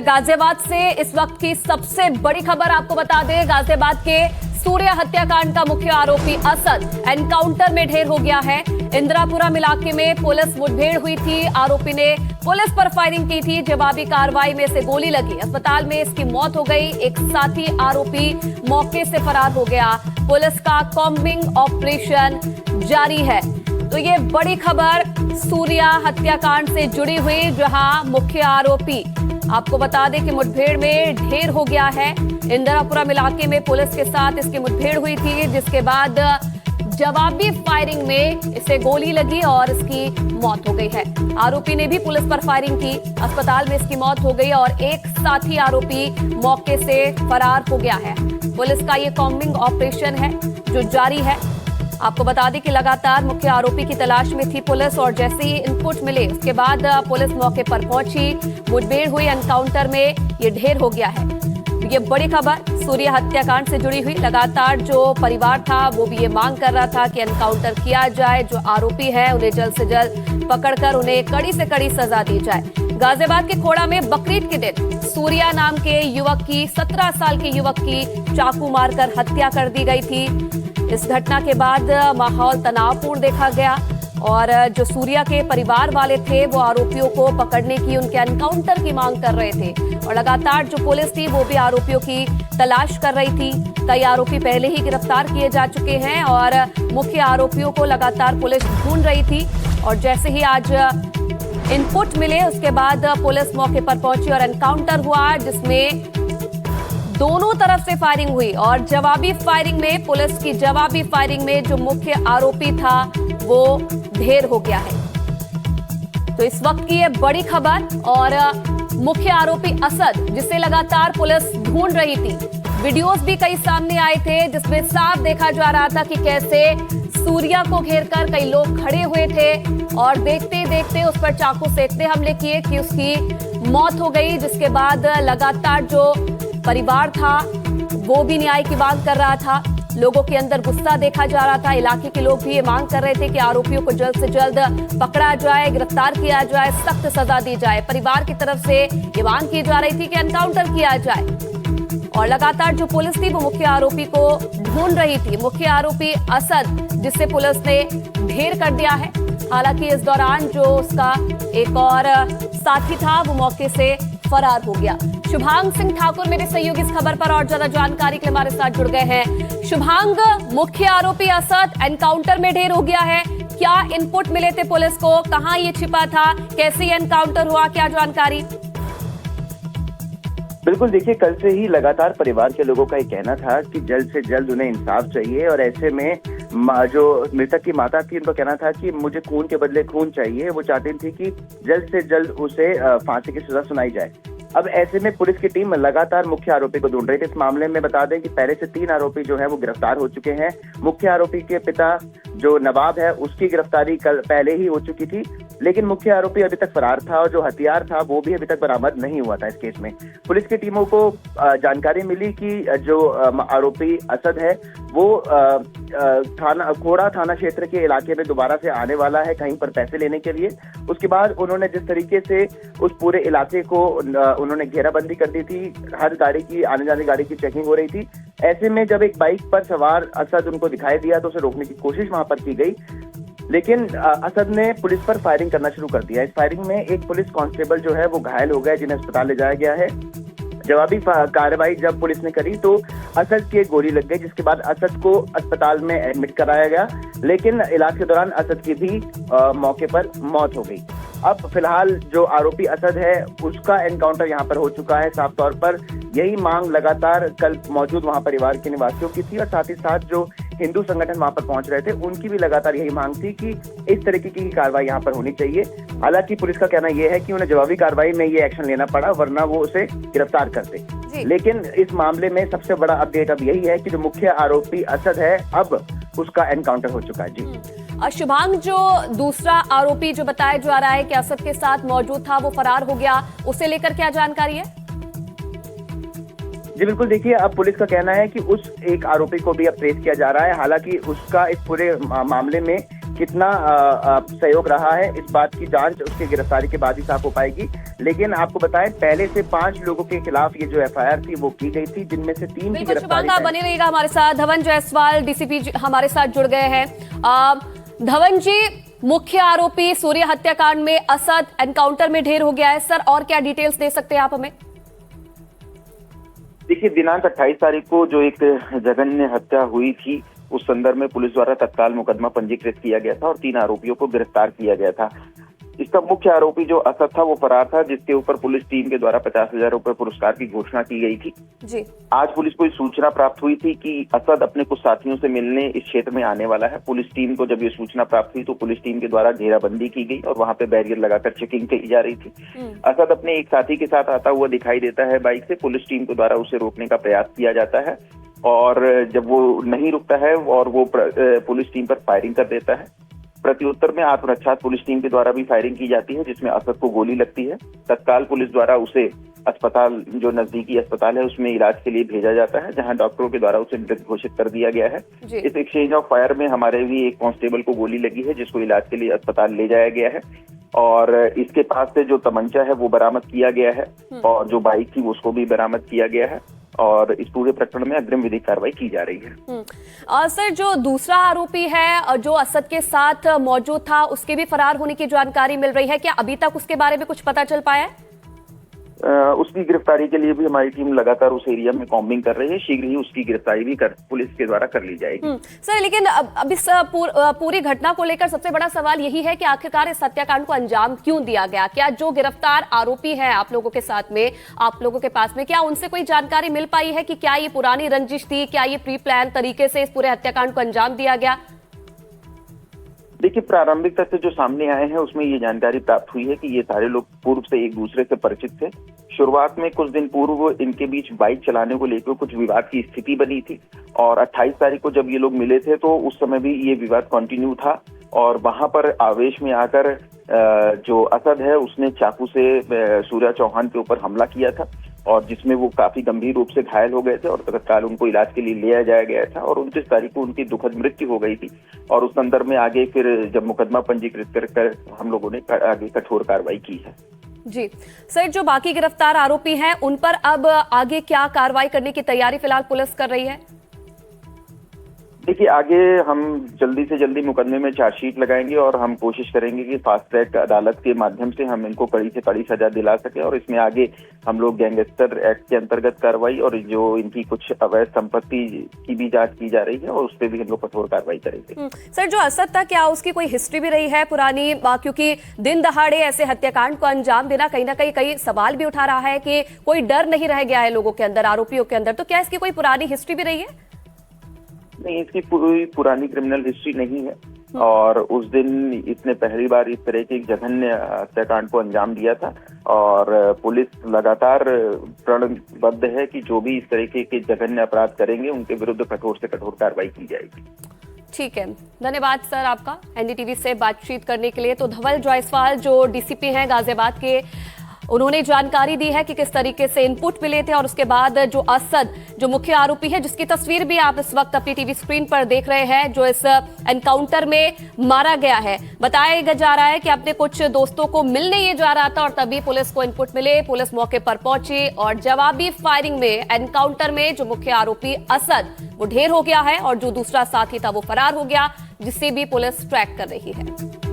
गाजियाबाद से इस वक्त की सबसे बड़ी खबर आपको बता दें। गाजियाबाद के सूर्या हत्याकांड का मुख्य आरोपी असद एनकाउंटर में ढेर हो गया है। इंदिरापुरम इलाके में पुलिस मुठभेड़ हुई थी। आरोपी ने पुलिस पर फायरिंग की थी। जवाबी कार्रवाई में से गोली लगी, अस्पताल में इसकी मौत हो गई। एक साथी आरोपी मौके से फरार हो गया। पुलिस का कॉम्बिंग ऑपरेशन जारी है। तो ये बड़ी खबर सूर्या हत्याकांड से जुड़ी हुई, जहां मुख्य आरोपी आपको बता दें कि मुठभेड़ में ढेर हो गया है। इंदिरापुरम इलाके में पुलिस के साथ इसकी मुठभेड़ हुई थी, जिसके बाद जवाबी फायरिंग में इसे गोली लगी और इसकी मौत हो गई है। आरोपी ने भी पुलिस पर फायरिंग की, अस्पताल में इसकी मौत हो गई और एक साथी आरोपी मौके से फरार हो गया है। पुलिस का ये कॉम्बिंग ऑपरेशन है जो जारी है। आपको बता दें कि लगातार मुख्य आरोपी की तलाश में थी पुलिस, और जैसे ही इनपुट मिले उसके बाद पुलिस मौके पर पहुंची। मुठभेड़ हुई, एनकाउंटर में ये ढेर हो गया है। ये बड़ी खबर सूर्या हत्याकांड से जुड़ी हुई। लगातार जो परिवार था वो भी ये मांग कर रहा था कि एनकाउंटर किया जाए। जो आरोपी है उन्हें जल्द से जल्द पकड़कर उन्हें कड़ी से कड़ी सजा दी जाए। गाजियाबाद के खोड़ा में बकरीद के दिन सूर्या नाम के युवक की 17 साल के युवक की चाकू मारकर हत्या कर दी गई थी। इस घटना के बाद माहौल तनावपूर्ण देखा गया और जो सूर्या के परिवार वाले थे वो आरोपियों को पकड़ने की, उनके एनकाउंटर की मांग कर रहे थे। और लगातार जो पुलिस थी वो भी आरोपियों की तलाश कर रही थी। कई आरोपी पहले ही गिरफ्तार किए जा चुके हैं और मुख्य आरोपियों को लगातार पुलिस ढूंढ रही थी। और जैसे ही आज इनपुट मिले उसके बाद पुलिस मौके पर पहुंची और एनकाउंटर हुआ, जिसमें दोनों तरफ से फायरिंग हुई। और जवाबी फायरिंग में, पुलिस की जवाबी फायरिंग में जो मुख्य आरोपी था वो ढेर हो गया है। तो इस वक्त की ये बड़ी खबर। और मुख्य आरोपी असद, जिसे लगातार पुलिस ढूंढ रही थी, वीडियोस भी कई सामने आए थे जिसमें साफ देखा जा रहा था कि कैसे सूर्या को घेरकर कई लोग खड़े हुए थे और देखते देखते उस पर चाकू से इतने हमले किए कि उसकी मौत हो गई। जिसके बाद लगातार जो परिवार था वो भी न्याय की मांग कर रहा था। लोगों के अंदर गुस्सा देखा जा रहा था। इलाके के लोग भी ये मांग कर रहे थे कि आरोपियों को जल्द से जल्द पकड़ा जाए, गिरफ्तार किया जाए, सख्त सजा दी जाए। परिवार की तरफ से ये मांग की जा रही थी कि एनकाउंटर किया जाए। और लगातार जो पुलिस थी वो मुख्य आरोपी को ढूंढ रही थी। मुख्य आरोपी असद, जिसे पुलिस ने ढेर कर दिया है। हालांकि इस दौरान जो उसका एक और साथी था वो मौके से फरार हो गया। शुभांग सिंह ठाकुर मेरे सहयोगी इस खबर पर और ज्यादा जानकारी के लिए हमारे साथ जुड़ गए हैं। शुभांग, मुख्य आरोपी असद एनकाउंटर में ढेर हो गया है, क्या इनपुट मिले थे पुलिस को? कहां ये छिपा था? कैसे एनकाउंटर हुआ? क्या जानकारी? बिल्कुल, देखिए, कल से ही लगातार परिवार के लोगों का ये कहना था कि जल्द से जल्द उन्हें इंसाफ चाहिए। और ऐसे में जो मृतक की माता थी, उनका कहना था कि मुझे खून के बदले खून चाहिए। वो चाहती थी कि जल्द से जल्द उसे फांसी की सजा सुनाई जाए। अब ऐसे में पुलिस की टीम लगातार मुख्य आरोपी को ढूंढ रही थी। इस मामले में बता दें कि पहले से 3 आरोपी जो है वो गिरफ्तार हो चुके हैं। मुख्य आरोपी के पिता जो नवाब है उसकी गिरफ्तारी कल पहले ही हो चुकी थी, लेकिन मुख्य आरोपी अभी तक फरार था और जो हथियार था वो भी अभी तक बरामद नहीं हुआ था। इस केस में पुलिस की टीमों को जानकारी मिली कि जो आरोपी असद है वो खोड़ा थाना क्षेत्र के इलाके में दोबारा से आने वाला है कहीं पर पैसे लेने के लिए। उसके बाद उन्होंने जिस तरीके से उस पूरे इलाके को उन्होंने घेराबंदी कर दी थी, हर गाड़ी की, आने जाने गाड़ी की चेकिंग हो रही थी। ऐसे में जब एक बाइक पर सवार असद उनको दिखाई दिया तो उसे रोकने की कोशिश वहां पर की गई, लेकिन असद ने पुलिस पर फायरिंग करना शुरू कर दिया। इस फायरिंग में एक पुलिस कांस्टेबल जो है वो घायल हो गया, जिन्हें अस्पताल ले जाया गया है। जवाबी कार्रवाई जब पुलिस ने करी तो असद की एक गोली लग गई, जिसके बाद असद को अस्पताल में एडमिट कराया गया, लेकिन इलाज के दौरान असद की भी मौके पर मौत हो गई। अब फिलहाल जो आरोपी असद है उसका एनकाउंटर यहाँ पर हो चुका है। साफ तौर पर यही मांग लगातार कल मौजूद वहाँ परिवार के निवासियों की थी और साथ ही साथ जो हिंदू संगठन वहां पर पहुंच रहे थे उनकी भी लगातार यही मांग थी कि इस तरीके की कार्रवाई यहाँ पर होनी चाहिए। हालांकि पुलिस का कहना यह है कि उन्हें जवाबी कार्रवाई में ये एक्शन लेना पड़ा, वरना वो उसे गिरफ्तार करते। लेकिन इस मामले में सबसे बड़ा अपडेट अब यही है कि जो मुख्य आरोपी असद है अब उसका एनकाउंटर हो चुका है। जी शुभांग, जो दूसरा आरोपी जो बताया जा रहा है कि असद के साथ मौजूद था वो फरार हो गया, उसे लेकर क्या जानकारी है? जी बिल्कुल, देखिए, अब पुलिस का कहना है कि उस एक आरोपी को भी अब ट्रेस किया जा रहा है। हालांकि उसका इस पूरे मामले में कितना सहयोग रहा है, इस बात की जांच उसकी गिरफ्तारी के बाद ही साफ हो पाएगी। लेकिन आपको बताएं, पहले से 5 लोगों के खिलाफ ये जो FIR थी वो की गई थी, जिनमें से 3 की गिरफ्तारी। आप बने रहिएगा हमारे साथ। धवन जायसवाल DCP हमारे साथ जुड़ गए हैं। धवन जी, मुख्य आरोपी सूर्य हत्याकांड में असद एनकाउंटर में ढेर हो गया है सर, और क्या डिटेल्स दे सकते हैं आप हमें? देखिए, दिनांक 28 तारीख को जो एक जघन्य हत्या हुई थी, उस संदर्भ में पुलिस द्वारा तत्काल मुकदमा पंजीकृत किया गया था और 3 आरोपियों को गिरफ्तार किया गया था। इसका मुख्य आरोपी जो असद था वो फरार था, जिसके ऊपर पुलिस टीम के द्वारा 50,000 रुपए पुरस्कार की घोषणा की गई थी। जी। आज पुलिस को सूचना प्राप्त हुई थी कि असद अपने कुछ साथियों से मिलने इस क्षेत्र में आने वाला है। पुलिस टीम को जब ये सूचना प्राप्त हुई तो पुलिस टीम के द्वारा घेराबंदी की गई और वहां पे बैरियर लगाकर चेकिंग की जा रही थी। असद अपने एक साथी के साथ आता हुआ दिखाई देता है बाइक से। पुलिस टीम के द्वारा उसे रोकने का प्रयास किया जाता है और जब वो नहीं रुकता है और वो पुलिस टीम पर फायरिंग कर देता है। प्रत्युत्तर में आत्मरक्षा पुलिस टीम के द्वारा भी फायरिंग की जाती है, जिसमें असद को गोली लगती है। तत्काल पुलिस द्वारा उसे अस्पताल, जो नजदीकी अस्पताल है, उसमें इलाज के लिए भेजा जाता है, जहां डॉक्टरों के द्वारा उसे मृत घोषित कर दिया गया है। इस एक्सचेंज ऑफ फायर में हमारे भी एक कांस्टेबल को गोली लगी है, जिसको इलाज के लिए अस्पताल ले जाया गया है। और इसके पास से जो तमंचा है वो बरामद किया गया है और जो बाइक थी उसको भी बरामद किया गया है और इस पूरे प्रकरण में अग्रिम विधिक कार्रवाई की जा रही है। सर, जो दूसरा आरोपी है जो असद के साथ मौजूद था, उसके भी फरार होने की जानकारी मिल रही है। क्या अभी तक उसके बारे में कुछ पता चल पाया है? उसकी गिरफ्तारी के लिए भी हमारी टीम लगातार उस एरिया में कॉम्बिंग कर रही है। शीघ्र ही उसकी गिरफ्तारी भी पुलिस के द्वारा कर ली जाएगी। सर, लेकिन अब इस पूरी घटना को लेकर सबसे बड़ा सवाल यही है कि आखिरकार इस हत्याकांड को अंजाम क्यों दिया गया? क्या जो गिरफ्तार आरोपी है आप लोगों के साथ में, आप लोगों के पास में, क्या उनसे कोई जानकारी मिल पाई है कि क्या ये पुरानी रंजिश थी, क्या ये प्री प्लान तरीके से इस पूरे हत्याकांड को अंजाम दिया गया? देखिए, प्रारंभिक तथ्य जो सामने आए हैं उसमें ये जानकारी प्राप्त हुई है कि ये सारे लोग पूर्व से एक दूसरे से परिचित थे। शुरुआत में कुछ दिन पूर्व इनके बीच बाइक चलाने को लेकर कुछ विवाद की स्थिति बनी थी और 28 तारीख को जब ये लोग मिले थे तो उस समय भी ये विवाद कंटिन्यू था और वहां पर आवेश में आकर जो असद है उसने चाकू से सूर्या चौहान के ऊपर हमला किया था और जिसमें वो काफी गंभीर रूप से घायल हो गए थे और तत्काल उनको इलाज के लिए ले जाया गया था और 29 तारीख को उनकी दुखद मृत्यु हो गई थी। और उस संदर्भ में आगे फिर जब मुकदमा पंजीकृत कर हम लोगों ने आगे कठोर कार्रवाई की है। जी सर, जो बाकी गिरफ्तार आरोपी हैं उन पर अब आगे क्या कार्रवाई करने की तैयारी फिलहाल पुलिस कर रही है? देखिए, आगे हम जल्दी से जल्दी मुकदमे में चार्जशीट लगाएंगे और हम कोशिश करेंगे कि फास्ट ट्रैक अदालत के माध्यम से हम इनको कड़ी से कड़ी सजा दिला सके और इसमें आगे हम लोग गैंगस्टर एक्ट के अंतर्गत कार्रवाई और जो इनकी कुछ अवैध संपत्ति की भी जांच की जा रही है और उस पर भी हम लोग कठोर कार्रवाई करेंगे। सर, जो असद था, क्या उसकी कोई हिस्ट्री भी रही है पुरानी? क्योंकि दिन दहाड़े ऐसे हत्याकांड को अंजाम देना कहीं ना कहीं सवाल भी उठा रहा है कि कोई डर नहीं रह गया है लोगों के अंदर, आरोपियों के अंदर। तो क्या इसकी कोई पुरानी हिस्ट्री भी रही है? नहीं, इसकी पूरी पुरानी क्रिमिनल हिस्ट्री नहीं है और उस दिन इसने पहली बार इस तरह के जघन्य हत्याकांड को अंजाम दिया था और पुलिस लगातार प्रणबद्ध है कि जो भी इस तरीके के जघन्य अपराध करेंगे उनके विरुद्ध कठोर से कठोर कार्रवाई की जाएगी। ठीक है, धन्यवाद सर आपका एनडीटीवी से बातचीत करने के लिए। तो धवल जायसवाल जो डीसीपी हैं गाजियाबाद के, उन्होंने जानकारी दी है कि किस तरीके से इनपुट मिले थे और उसके बाद जो असद, जो मुख्य आरोपी है, जिसकी तस्वीर भी आप इस वक्त अपनी टीवी स्क्रीन पर देख रहे हैं, जो इस एनकाउंटर में मारा गया है, बताया जा रहा है कि अपने कुछ दोस्तों को मिलने ये जा रहा था और तभी पुलिस को इनपुट मिले। पुलिस मौके पर पहुंची और जवाबी फायरिंग में, एनकाउंटर में जो मुख्य आरोपी असद वो ढेर हो गया है और जो दूसरा साथी था वो फरार हो गया, जिसे भी पुलिस ट्रैक कर रही है।